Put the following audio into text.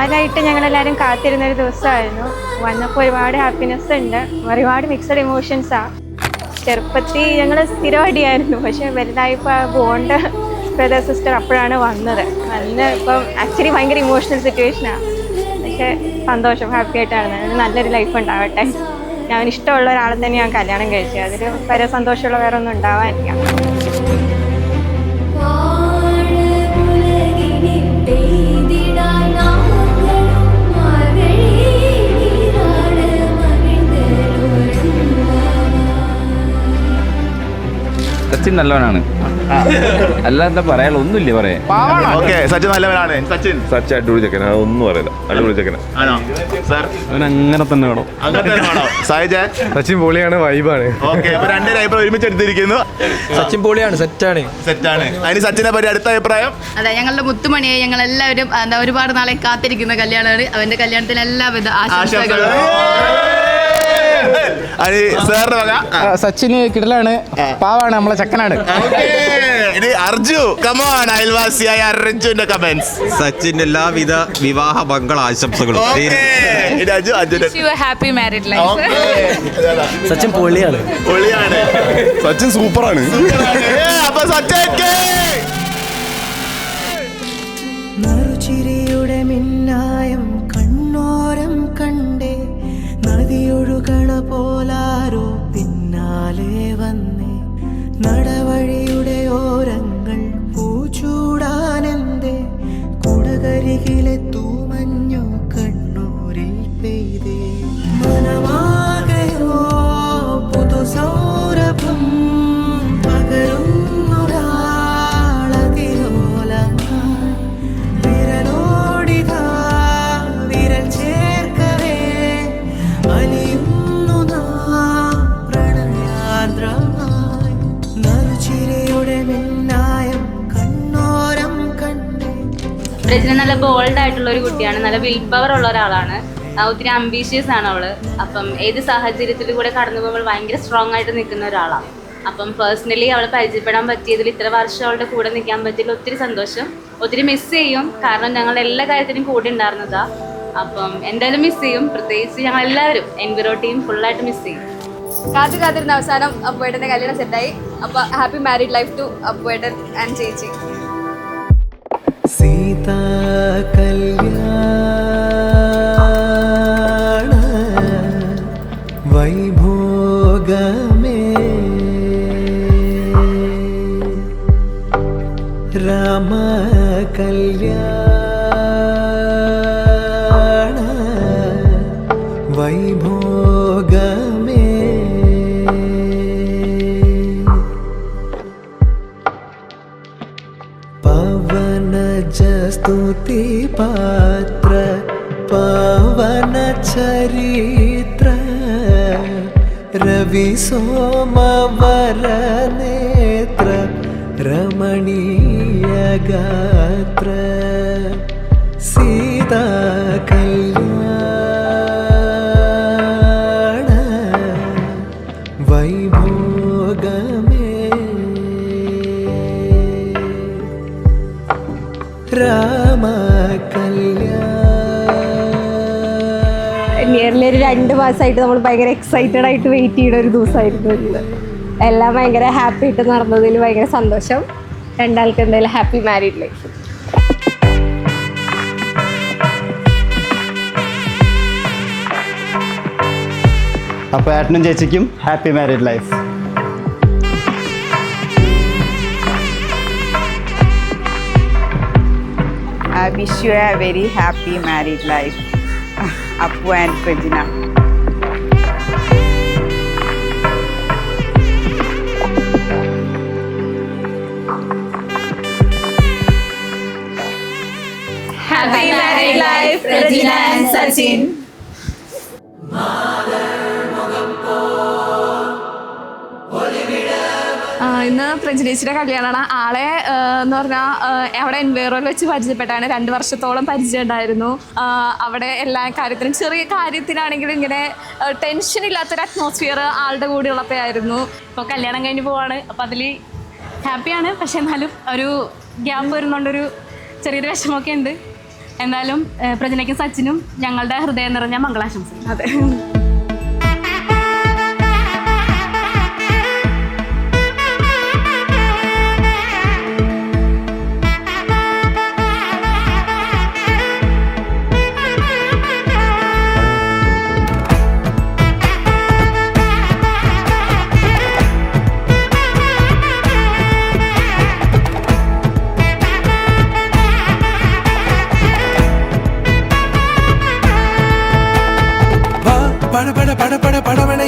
കാലമായിട്ട് ഞങ്ങളെല്ലാവരും കാത്തിരുന്നൊരു ദിവസമായിരുന്നു. വന്നപ്പോൾ ഒരുപാട് ഹാപ്പിനെസ് ഉണ്ട്, ഒരുപാട് മിക്സഡ് ഇമോഷൻസാണ്. ചെറുപ്പത്തിൽ ഞങ്ങൾ സ്ഥിരം അടിയായിരുന്നു, പക്ഷേ വലുതായപ്പോൾ ആ ബോണ്ട് ബ്രദർ സിസ്റ്റർ അപ്പോഴാണ് വന്ന് ഇപ്പം ആക്ച്വലി ഭയങ്കര ഇമോഷണൽ സിറ്റുവേഷനാണ്. പക്ഷേ സന്തോഷം, ഹാപ്പി ആയിട്ടാണ്. നല്ലൊരു ലൈഫ് ഉണ്ടാവട്ടെ. ഞാൻ ഇഷ്ടമുള്ള ഒരാളെ തന്നെ ഞാൻ കല്യാണം കഴിച്ചത്. അതിൽ വേറെ സന്തോഷമുള്ള വേറെ ഒന്നും ഉണ്ടാവാനില്ല. സച്ചിൻ നല്ലവനാണ്, അല്ലാതെ പറയാനുള്ള ഒന്നുമില്ല പറയാൻ. സച്ചിൻ നല്ലവനാണ്. സച്ചിൻ അടിപൊളി ചെക്കനാ, ഒന്നും പറയില്ല, അടിപൊളി ചെക്കനാ. അവൻ അങ്ങനെ തന്നെ വേണം. സച്ചിൻ പൊളിയാണ്, വൈബാണ്. രണ്ടേ അഭിപ്രായം ഒരുമിച്ച് എടുത്തിരിക്കുന്നു. സച്ചിൻ പൊളിയാണ്, സെറ്റാണ്. അതിന് സച്ചിനെ പറ്റി അടുത്ത അഭിപ്രായം? അതെ, ഞങ്ങളുടെ മുത്തുമണിയെ ഞങ്ങൾ എല്ലാവരും ഒരുപാട് നാളെ കാത്തിരിക്കുന്ന കല്യാണമാണ്. അവന്റെ കല്യാണത്തിന് എല്ലാവിധ ആശംസകളും. സച്ചിന് കിടലാണ്, പാവാണ്, നമ്മളെ ചക്കനാണ്. അർജു, കമോൺ, അയൽവാസിയായ അർജുന്റെ കമന്റ്സ്. സച്ചിന്റെ എല്ലാവിധ വിവാഹ മംഗള ആശംസകളും. Happy married life. സച്ചിൻ പൊളിയാണ്. സച്ചിൻ സൂപ്പറാണ്. അപ്പൊ സച്ചിൻ നറുചിരിയുടെ മിന്നായം കണ്ണോരം കണ്ടേ, നദിയൊഴുകണ പോലാരോ പിന്നാലെ വന്നേ, നടവഴിയുടെ ഓരങ്ങൾ പൂച്ചൂടാനെന്തേ, കുടകരികിലെ തൂമഞ്ഞു കണ്ണൂരിൽ പെയ്തേ, മനമാകയോ പുതുസൗരഭം പകരുന്നൊരാളതിരോലമായി, വിരലോടിതാ വിരൽ ചേർക്കവേ അലിയുന്നു നാം പ്രണയാർദ്രമായി, നറുചിരിയുടെ മിന്നായം കണ്ണോരം കണ്ടേ. രചന നല്ല ബോൾഡ് ആയിട്ടുള്ള ഒരു കുട്ടിയാണ്, നല്ല വിൽ പവർ ഉള്ള ഒരാളാണ്, ഒത്തിരി അംബീഷ്യസ് ആണ് അവള്. അപ്പം ഏത് സാഹചര്യത്തിൽ കൂടെ കടന്നു പോകുമ്പോൾ ഭയങ്കര സ്ട്രോങ് ആയിട്ട് നിൽക്കുന്ന ഒരാളാണ്. അപ്പം പേഴ്സണലി അവളെ പരിചയപ്പെടാൻ പറ്റിയതിൽ, ഇത്ര വർഷം അവളുടെ കൂടെ നിൽക്കാൻ പറ്റിയതിൽ ഒത്തിരി സന്തോഷം. ഒത്തിരി മിസ് ചെയ്യും, കാരണം ഞങ്ങൾ എല്ലാ കാര്യത്തിനും കൂടെ ഉണ്ടായിരുന്നതാ. അപ്പം എന്തായാലും മിസ് ചെയ്യും. പ്രത്യേകിച്ച് ഞങ്ങൾ എല്ലാവരും എൻവിറോ ടീം ഫുള്ളായിട്ട് മിസ് ചെയ്യും. കാത്തിരുന്ന അവസാനം അപ്പുവേട്ടന്റെ കല്യാണം സെറ്റായി. അപ്പൊ ഹാപ്പി മാരീഡ് ലൈഫ് ടു അപ്പുവേട്ടൻ ആൻഡ് ചേച്ചി. സീതാ കല്യാണ വൈഭോഗമേ, രാമ കല്യാണ വൈഭോഗമേ, പവനജ സ്തുതി പാത്ര പവന ചരിത്ര, രവി സോമവര നേത്ര രമണീയ ഗാത്ര, സീതാ കല്യാണ വൈഭോഗമേ, രാമ കല്യാണ. നിയർലി ഒരു 2 മാസമായിട്ട് നമ്മൾ ഭയങ്കര എക്സൈറ്റഡ് ആയിട്ട് വെയിറ്റ് ചെയ്യുന്ന ഒരു ദിവസമായിരുന്നു ഇന്ന്. എല്ലാം ഭയങ്കര ഹാപ്പി ആയിട്ട് നടന്നതിൽ ഭയങ്കര സന്തോഷം. രണ്ടാൾക്ക് എന്തായാലും ഹാപ്പി മാരീഡ് ലൈഫ്. അപ്പോൾ ഏട്ടനും ചേച്ചിക്കും happy married life. I wish you a very happy married life, Appu and Regina. Happy married life, Regina and Sachin. ഇന്ന് പ്രജിനേച്ചിയുടെ കല്യാണമാണ്. ആളെ എന്ന് പറഞ്ഞാൽ അവിടെ എൻവയറോയിൽ വെച്ച് പരിചയപ്പെട്ടാണ്. 2 വർഷത്തോളം പരിചയം ഉണ്ടായിരുന്നു. അവിടെ എല്ലാ കാര്യത്തിനും, ചെറിയ കാര്യത്തിനാണെങ്കിലും ഇങ്ങനെ ടെൻഷൻ ഇല്ലാത്തൊരു അറ്റ്മോസ്ഫിയർ ആളുടെ കൂടെ ഉള്ളപ്പോഴായിരുന്നു. ഇപ്പോൾ കല്യാണം കഴിഞ്ഞ് പോവാണ്. അപ്പോൾ അതിൽ ഹാപ്പിയാണ്. പക്ഷെ എന്നാലും ഒരു ഗ്യാപ്പ് വരുന്നതുകൊണ്ടൊരു ചെറിയൊരു വിഷമമൊക്കെ ഉണ്ട്. എന്നാലും പ്രജനയ്ക്കും സച്ചിനും ഞങ്ങളുടെ ഹൃദയം നിറഞ്ഞ മംഗളാശംസ. അതെ. பட பட பட பட படவன